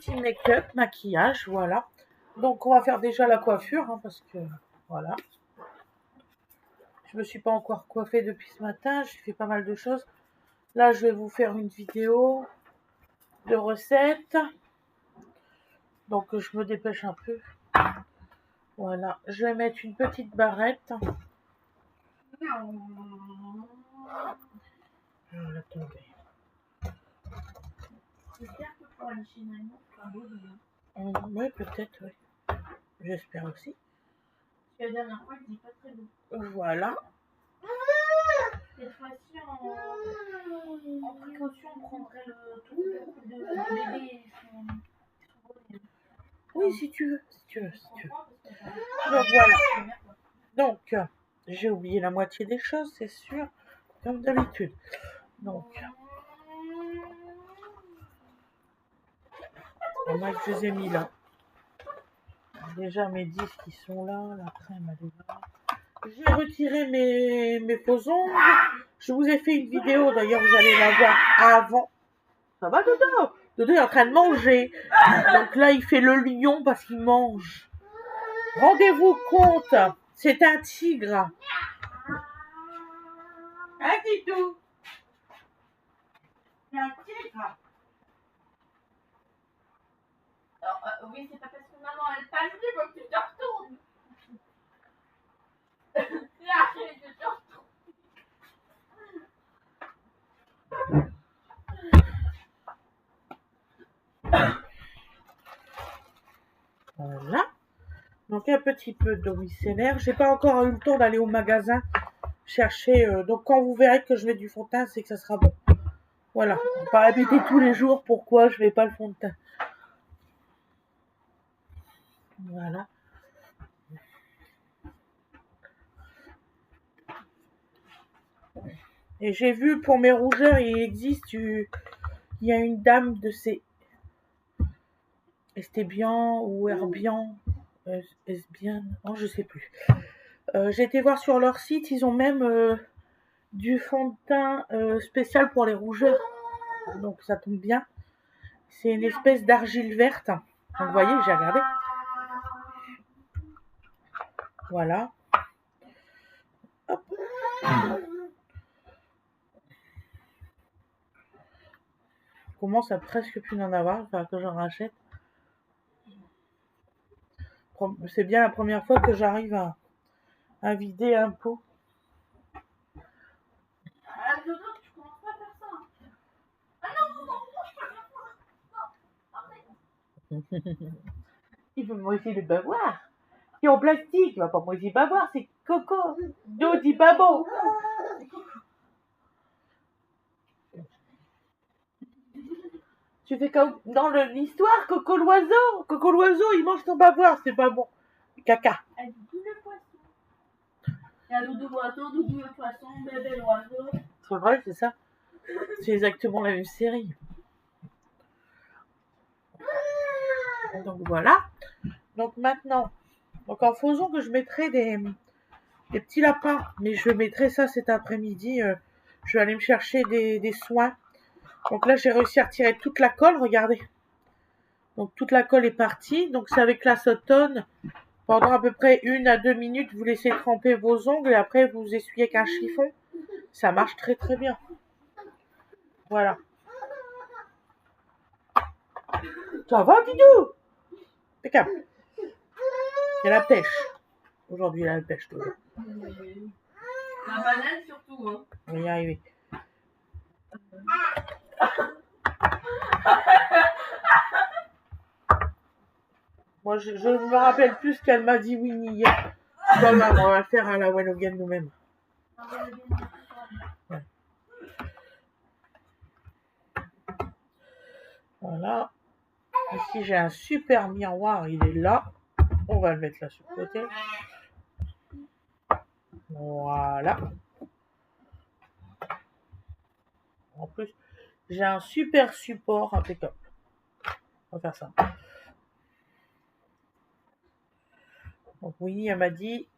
petit make-up, maquillage, voilà. Donc, on va faire déjà la coiffure, hein, parce que, voilà. Je me suis pas encore coiffée depuis ce matin, j'ai fait pas mal de choses. Là, je vais vous faire une vidéo de recettes. Donc, je me dépêche un peu. Voilà, je vais mettre une petite barrette. Je vais la tomber. J'espère que pour aller chez Nano, ce sera beau demain. Oui, peut-être, oui. J'espère aussi. Parce que la dernière fois, il dit pas très beau. Voilà. Cette fois-ci, en précaution, on prendrait le truc de bébé et son bonnet. Oui, si tu veux, si tu veux, si tu veux. Donc voilà. Donc, j'ai oublié la moitié des choses, c'est sûr, comme d'habitude. Donc, au moins que je les ai mis là. Déjà mes disques qui sont là, la crème elle est là. J'ai retiré mes faux ongles. Je vous ai fait une vidéo, d'ailleurs vous allez la voir avant. Ça va Dodo? Dodo est en train de manger. Donc là il fait le lion parce qu'il mange. Rendez-vous compte, c'est un tigre. Hein Titou? C'est un tigre. Alors, oui, c'est pas parce que maman elle passe, il faut que tu te retournes. Là, je te retourne. Voilà. Donc un petit peu d'eau micellaire. J'ai pas encore eu le temps d'aller au magasin chercher. Donc quand vous verrez que je mets du fond de teint, c'est que ça sera bon. Voilà. On va pas répéter tous les jours pourquoi je mets pas le fond de teint. Voilà. Et j'ai vu pour mes rougeurs, il existe, il y a une dame de ces Estébian ou Herbian, Esbian, non je sais plus. J'ai été voir sur leur site, ils ont même du fond de teint spécial pour les rougeurs. Donc ça tombe bien. C'est une espèce d'argile verte. Donc vous voyez, j'ai regardé. Voilà. Hop. Je commence à presque plus en avoir, il faudra que j'en rachète. C'est bien la première fois que j'arrive à vider un pot. Ah, Dodo, tu commences pas à faire ça. Ah non, je peux pas faire ça. Arrête. Il veut moi aussi le bavoir. C'est en plastique, il va pas moi aussi bavoir, c'est Coco. Do dit babo. Tu fais comme dans l'histoire, Coco l'oiseau. Coco l'oiseau, il mange ton bavoir, c'est pas bon. Caca. Elle dit tout le poisson. Il y a Doudou l'oiseau, Doudou le poisson, bébé l'oiseau. C'est vrai, c'est ça. C'est exactement la même série. Donc voilà. Donc maintenant, donc en faisant que je mettrai des petits lapins, mais je mettrai ça cet après-midi. Je vais aller me chercher des soins. Donc là, j'ai réussi à retirer toute la colle, regardez. Donc toute la colle est partie. Donc c'est avec l'acétone. Pendant à peu près 1 à 2 minutes, vous laissez tremper vos ongles et après vous essuyez avec un chiffon. Ça marche très très bien. Voilà. Ça va, Didou? Impeccable. Il y a la pêche. Aujourd'hui, il y a la pêche. Toujours. La banane surtout, hein. On va y arriver. Moi, je ne me rappelle plus ce qu'elle m'a dit Winnie hier. Bon, on va le faire à la Wallogan nous-mêmes. Ouais. Voilà. Ici, j'ai un super miroir. Il est là. On va le mettre là sur le côté. Voilà. En plus, j'ai un super support impeccable. On va faire ça. Donc Winnie, elle m'a dit,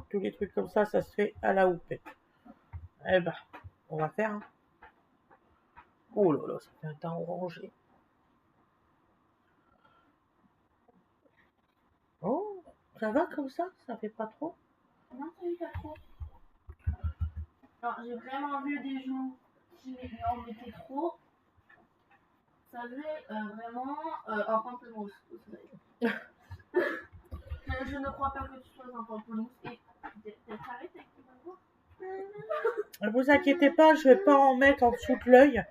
tous les trucs comme ça se fait à la houppette. Eh ben, on va faire. Hein. Oh là là, ça fait un teint orangé. Ça va comme ça? Ça fait pas trop? Non, ça fait pas trop. Alors, j'ai vraiment vu des gens qui en mettaient trop. Ça faisait vraiment un pamplemousse. Je ne crois pas que tu sois un pamplemousse. Et t'arrêtes avec tes mains. Ne vous inquiétez pas, je vais pas en mettre en dessous de l'œil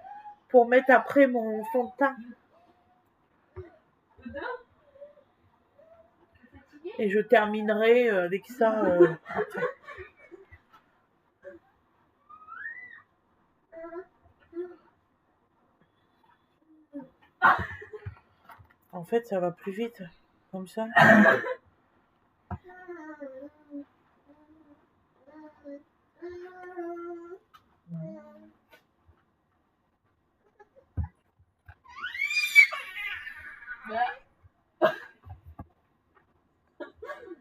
pour mettre après mon fond de teint. Et je terminerai avec ça après. En fait, ça va plus vite, comme ça.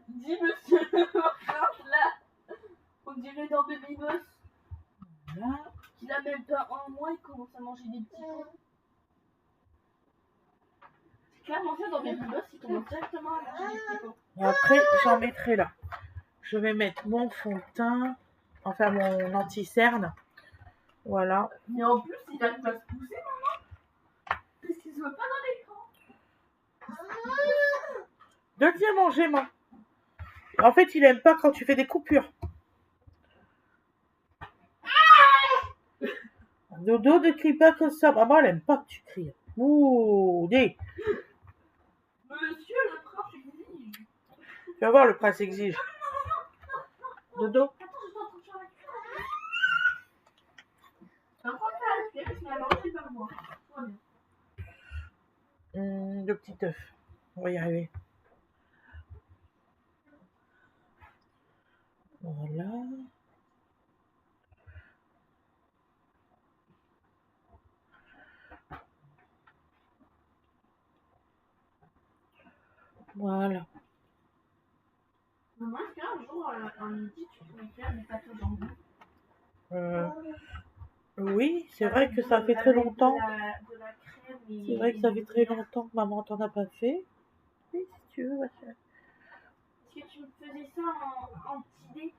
Dis monsieur là, on dirait dans Baby Boss. Là. Qu'il a même pas un mois, il commence à manger des petits pois. C'est clairement ça dans Baby Boss, il commence directement à manger des petits pois. Après, j'en mettrai là. Je vais mettre mon fond de teint, enfin mon anti-cerne. Voilà. Mais en plus, il a pas se pousser, maman. Parce qu'il se voit pas dans l'écran. Donne-lui à manger, maman. En fait, il aime pas quand tu fais des coupures. Dodo, ne crie pas comme ça. Maman, elle aime pas que tu cries. Ouh, dis. Monsieur le prince exige. Tu vas voir, le prince exige. Dodo. Attends, je suis en train de faire la cuillère. Je vais prendre la cuillère parce qu'il a mangé par moi. Tout va bien. Le petit œuf. On va y arriver. Voilà. Voilà. Maman, est-ce qu'un jour, un midi, tu pourrais faire des pâtes au jambon? Oui, c'est vrai que ça fait très longtemps. De la crème et... C'est vrai que ça fait très longtemps que maman t'en a pas fait. Oui, si tu veux, ma chère. Est-ce que tu me faisais ça en petit dé?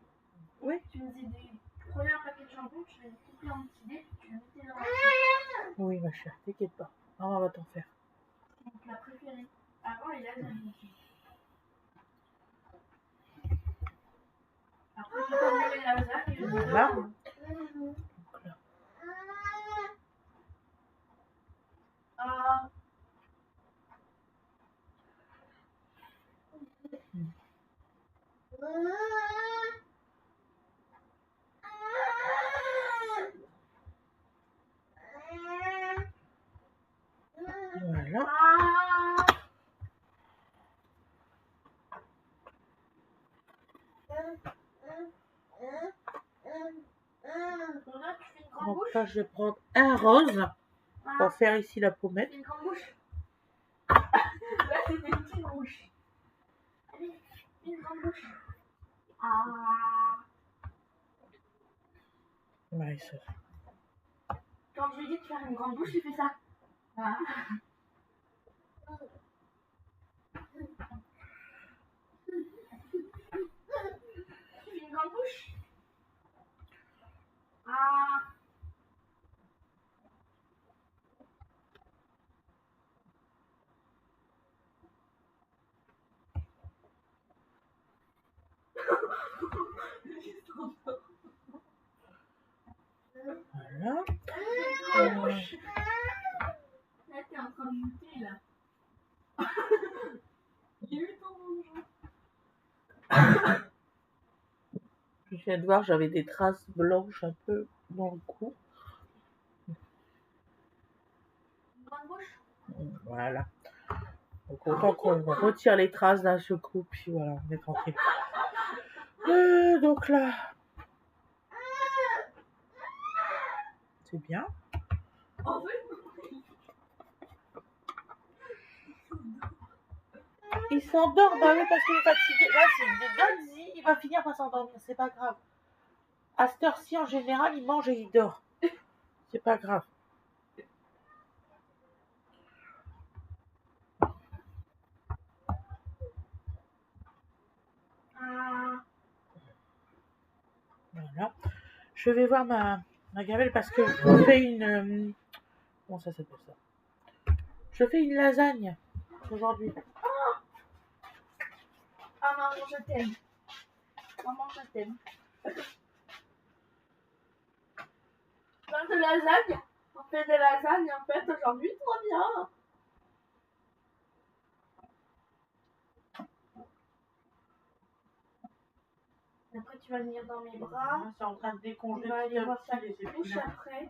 Oui. Tu me faisais des... Tu prenais un paquet de jambon, tu les coupais en petit dé, tu le mettais dans la... Oui, ma chère, t'inquiète pas. Maman va t'en faire. C'est mon plat préféré. Avant, il a de la vie. Après, j'ai pas mis la lasagne et je dis Là. Ah. Voilà. Donc là, je vais prendre un rose pour faire ici la pommette. Une grande bouche. Là, c'est des petites bouches. Allez, une grande bouche. Ah. Ouais, ça. Quand je lui dis de faire une grande bouche, il fait ça. Ah. Une grande bouche. Ah. Voilà. Là, t'es en train de goûter, là. Il est dans mon jeu. Je viens de voir, j'avais des traces blanches un peu dans le cou. Une grande bouche. Voilà. Donc autant qu'on retire les traces d'un seul coup, puis voilà, on est tranquille. Donc là, c'est bien. En fait, Il s'endort, bah oui, parce qu'il est fatigué. Là, c'est donne-y, il va finir par s'endormir, c'est pas grave. À cette heure-ci, en général, il mange et il dort. C'est pas grave. Voilà. Je vais voir ma gamelle parce que je fais une... comment ça s'appelle ça? Je fais une lasagne aujourd'hui. Ah maman, je t'aime. Maman, je t'aime. Plein de lasagne. On fait des lasagnes en fait aujourd'hui, trop bien. Après, tu vas venir dans mes bras. C'est en train de On décongeler. va aller voir ta couche après.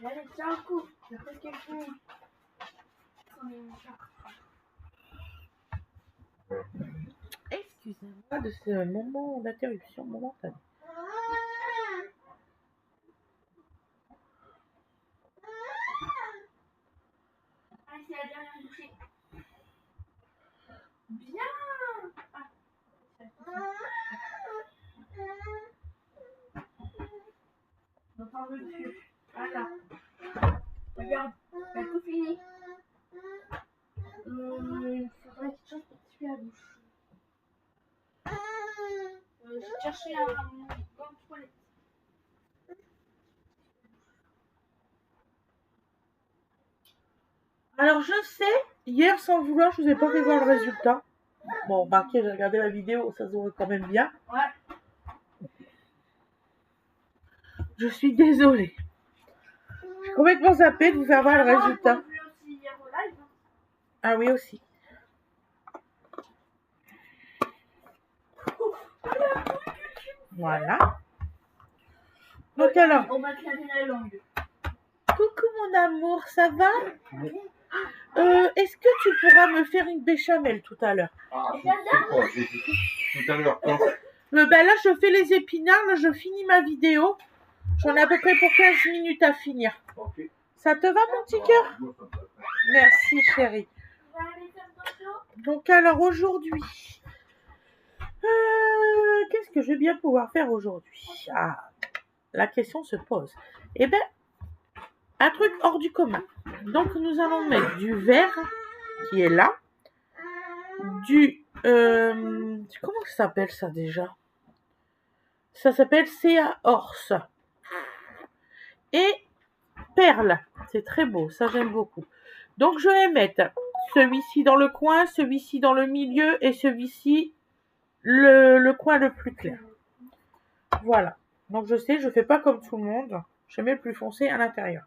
Allez, tiens un coup. C'est presque fini. Excusez-moi de ce moment d'interruption momentanée. Allez, c'est la dernière bouchée. Bien. On t'en veut plus. Voilà. Regarde, t'as tout fini. Il faudrait quelque chose pour te faire la bouche. Je vais chercher un gant de toilette. Alors je sais, hier sans vouloir, je vous ai pas fait voir le résultat. Bon, remarquez, j'ai regardé la vidéo, ça se voit quand même bien. Ouais. Je suis désolée. Je suis complètement zappée de vous faire voir le résultat. On l'a vu aussi hier au live. Ah oui aussi. Voilà. Donc alors, On va te laver la langue. coucou mon amour, ça va? Est-ce que tu pourras me faire une béchamel tout à l'heure? Ah, je sais pas, j'ai dit tout à l'heure. Ben là, je fais les épinards, là, je finis ma vidéo. J'en ai à peu près pour 15 minutes à finir. Ok. Ça te va, mon petit cœur? Merci, chérie. On va aller faire dodo. Donc alors aujourd'hui, qu'est-ce que je vais bien pouvoir faire aujourd'hui? Ah, la question se pose. Eh bien, un truc hors du commun. Donc nous allons mettre du verre qui est là, du... comment ça s'appelle ça déjà? Ça s'appelle Sea Horse. Et perle. C'est très beau, ça j'aime beaucoup. Donc je vais mettre celui-ci dans le coin, celui-ci dans le milieu et celui-ci le coin le plus clair. Voilà. Donc je sais, je fais pas comme tout le monde. Je mets le plus foncé à l'intérieur.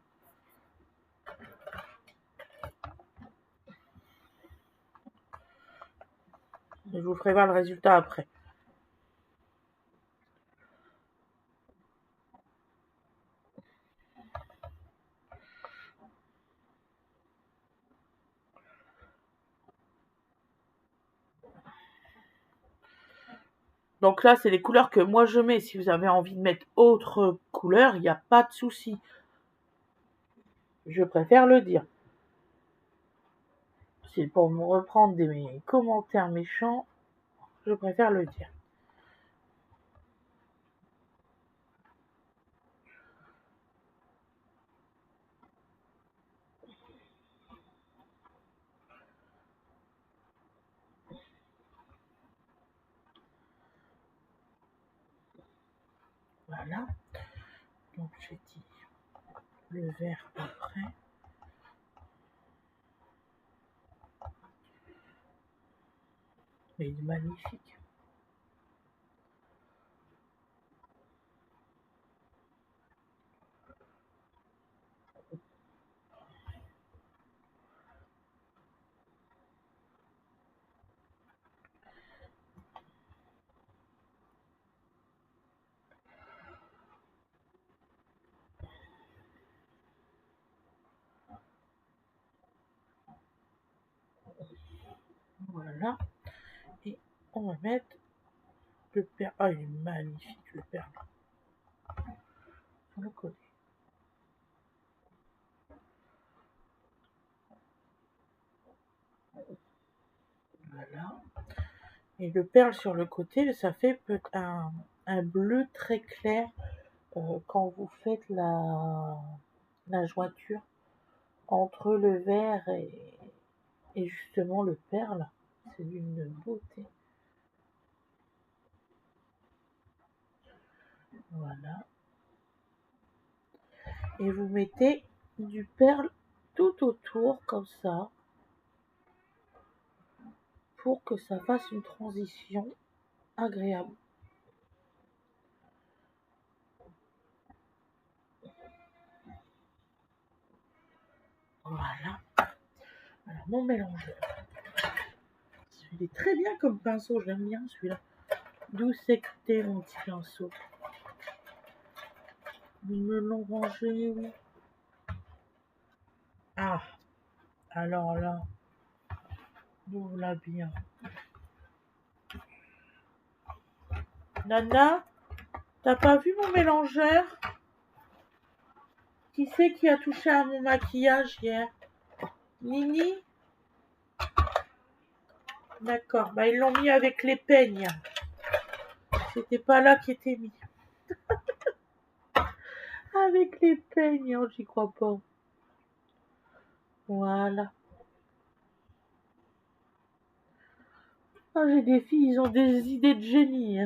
Je vous ferai voir le résultat après. Donc là, c'est les couleurs que moi je mets. Si vous avez envie de mettre autre couleur, il n'y a pas de souci. Je préfère le dire. C'est pour me reprendre des commentaires méchants. Je préfère le dire. Voilà. Donc j'ai dit le vert après. Mais il est magnifique. Voilà. Et on va mettre le perle. Ah, il est magnifique le perle. On le connaît. Voilà. Et le perle sur le côté, ça fait un bleu très clair quand vous faites la jointure entre le vert Et justement, le perle, c'est d'une beauté. Voilà. Et vous mettez du perle tout autour, comme ça, pour que ça fasse une transition agréable. Voilà. Alors, mon mélangeur. Il est très bien comme pinceau, je l'aime bien celui-là. D'où c'est que t'es, mon petit pinceau? Ils me l'ont rangé, oui. Ah, alors là, ouvre-la bien. Nana, t'as pas vu mon mélangeur? Qui c'est qui a touché à mon maquillage hier? Nini? D'accord, bah ils l'ont mis avec les peignes. C'était pas là qui était mis. Avec les peignes, oh, j'y crois pas. Voilà. Ah, j'ai des filles, ils ont des idées de génie.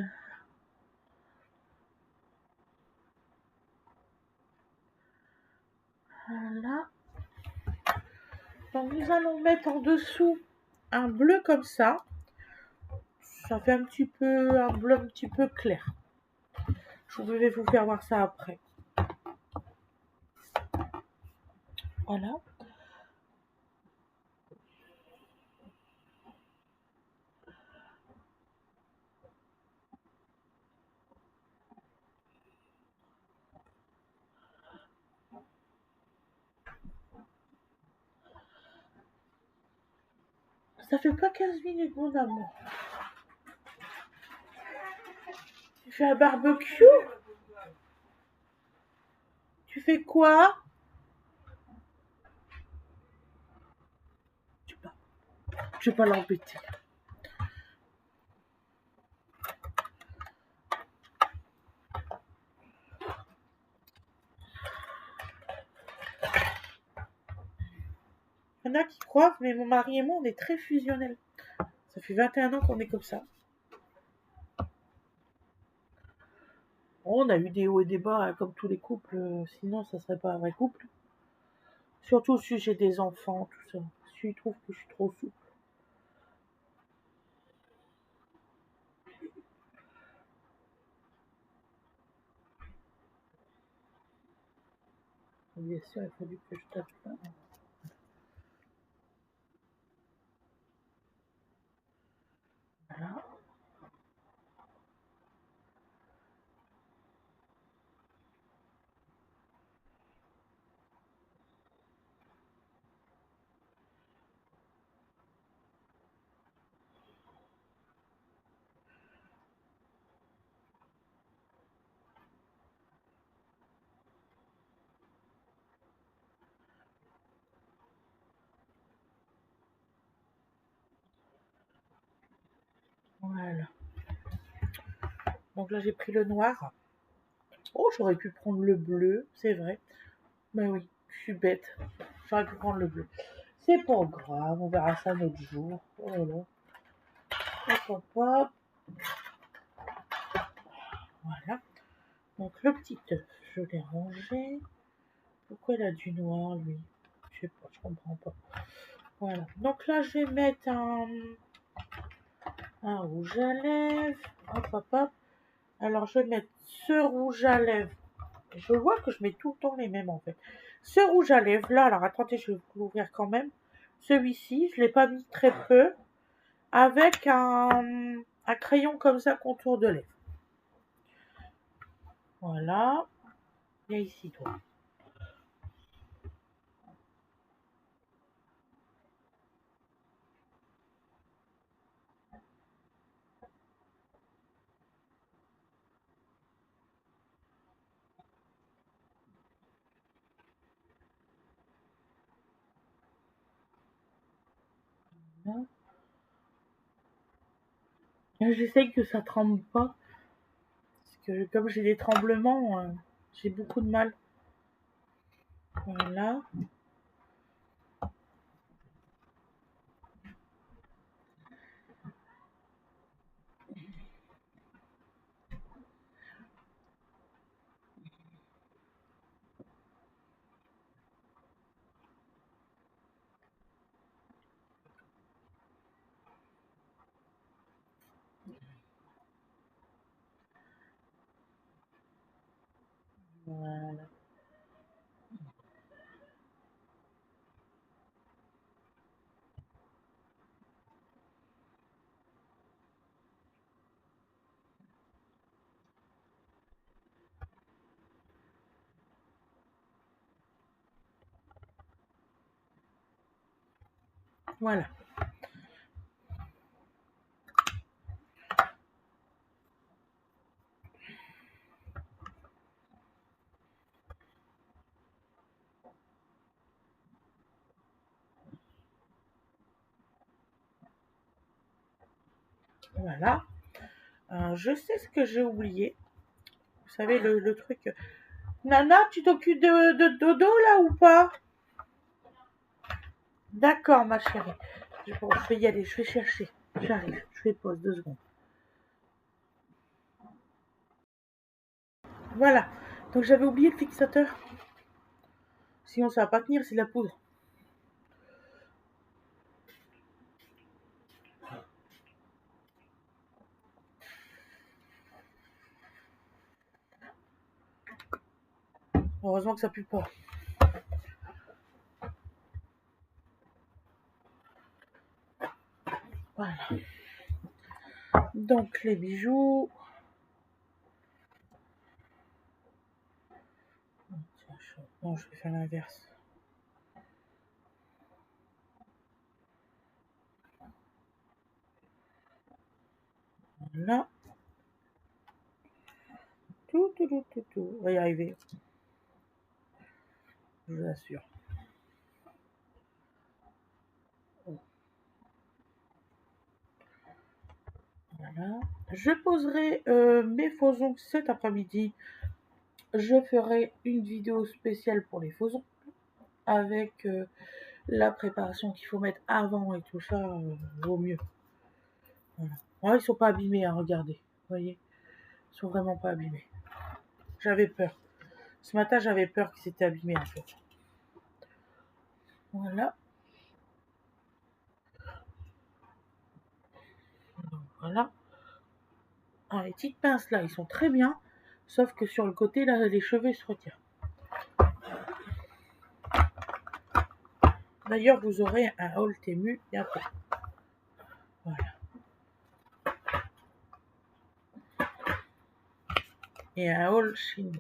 Voilà. Donc nous allons mettre en dessous un bleu comme ça. Ça fait un bleu un petit peu clair. Je vais vous faire voir ça après. Voilà. Ça fait pas 15 minutes, mon amour. Tu fais un barbecue? Tu fais quoi? Je vais pas l'embêter. Il y en a qui croient, mais mon mari et moi, on est très fusionnels. Ça fait 21 ans qu'on est comme ça. Bon, on a eu des hauts et des bas, hein, comme tous les couples, sinon ça serait pas un vrai couple. Surtout si j'ai des enfants, tout ça. Si ils trouvent que je suis trop souple. Bien sûr, il a fallu que je tape là. Voilà. Voilà. Donc là, j'ai pris le noir. Oh, j'aurais pu prendre le bleu, c'est vrai. Mais oui, je suis bête. J'aurais pu prendre le bleu. C'est pas grave, on verra ça un autre jour. Oh là là. Hop, hop, hop. Voilà. Donc le petit œuf, je l'ai rangé. Pourquoi il a du noir, lui? Je sais pas, je comprends pas. Voilà. Donc là, je vais mettre un rouge à lèvres. Hop, hop, hop. Alors, je vais mettre ce rouge à lèvres. Je vois que je mets tout le temps les mêmes, en fait. Ce rouge à lèvres, là, alors attendez, je vais vous l'ouvrir quand même. Celui-ci, je ne l'ai pas mis très peu. Avec un crayon comme ça, contour de lèvres. Voilà. Viens ici, toi. Voilà. J'essaye que ça tremble pas. Parce que comme j'ai des tremblements, j'ai beaucoup de mal. Voilà. Voilà. Voilà. Je sais ce que j'ai oublié. Vous savez, le truc. Nana, tu t'occupes de dodo là ou pas? D'accord, ma chérie. Bon, je vais y aller, je vais chercher. J'arrive, je fais pause 2 secondes. Voilà. Donc j'avais oublié le fixateur. Sinon ça va pas tenir, c'est de la poudre. Heureusement que ça pue pas. Voilà. Donc les bijoux. Non, je vais faire l'inverse. Voilà. Tout. On va y arriver. Je vous assure. Voilà. Je poserai mes faux ongles cet après-midi. Je ferai une vidéo spéciale pour les faux ongles avec la préparation qu'il faut mettre avant et tout ça, vaut mieux. Voilà. Ouais, ils sont pas abîmés, hein, regardez. Vous voyez, ils sont vraiment pas abîmés. J'avais peur. Ce matin, j'avais peur qu'ils s'étaient abîmés en fait. Voilà. Donc, voilà. Ah, les petites pinces là, ils sont très bien. Sauf que sur le côté, là, les cheveux se retirent. D'ailleurs, vous aurez un haul Temu bientôt. Voilà. Et un haul Shein.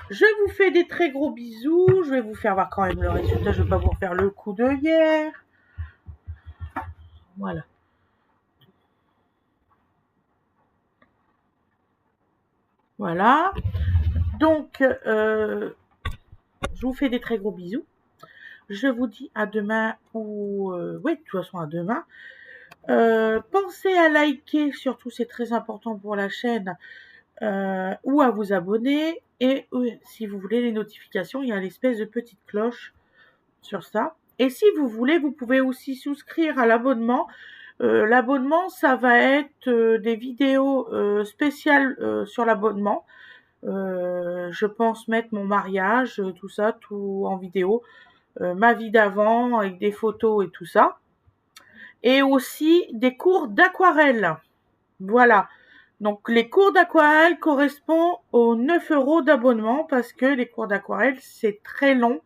Je vous fais des très gros bisous. Je vais vous faire voir quand même le résultat. Je ne vais pas vous refaire le coup de hier. Voilà. Voilà. Donc, je vous fais des très gros bisous. Je vous dis à demain ou... oui, de toute façon, à demain. Pensez à liker, surtout c'est très important pour la chaîne, ou à vous abonner. Et si vous voulez les notifications, il y a l'espèce de petite cloche sur ça. Et si vous voulez, vous pouvez aussi souscrire à l'abonnement. L'abonnement, ça va être des vidéos spéciales sur l'abonnement. Je pense mettre mon mariage, tout ça, tout en vidéo. Ma vie d'avant avec des photos et tout ça. Et aussi des cours d'aquarelle. Voilà. Donc les cours d'aquarelle correspondent aux 9 € d'abonnement parce que les cours d'aquarelle c'est très long.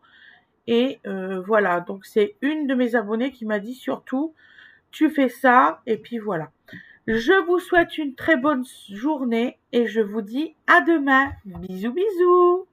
Et voilà, donc c'est une de mes abonnées qui m'a dit surtout, tu fais ça et puis voilà. Je vous souhaite une très bonne journée et je vous dis à demain. Bisous bisous.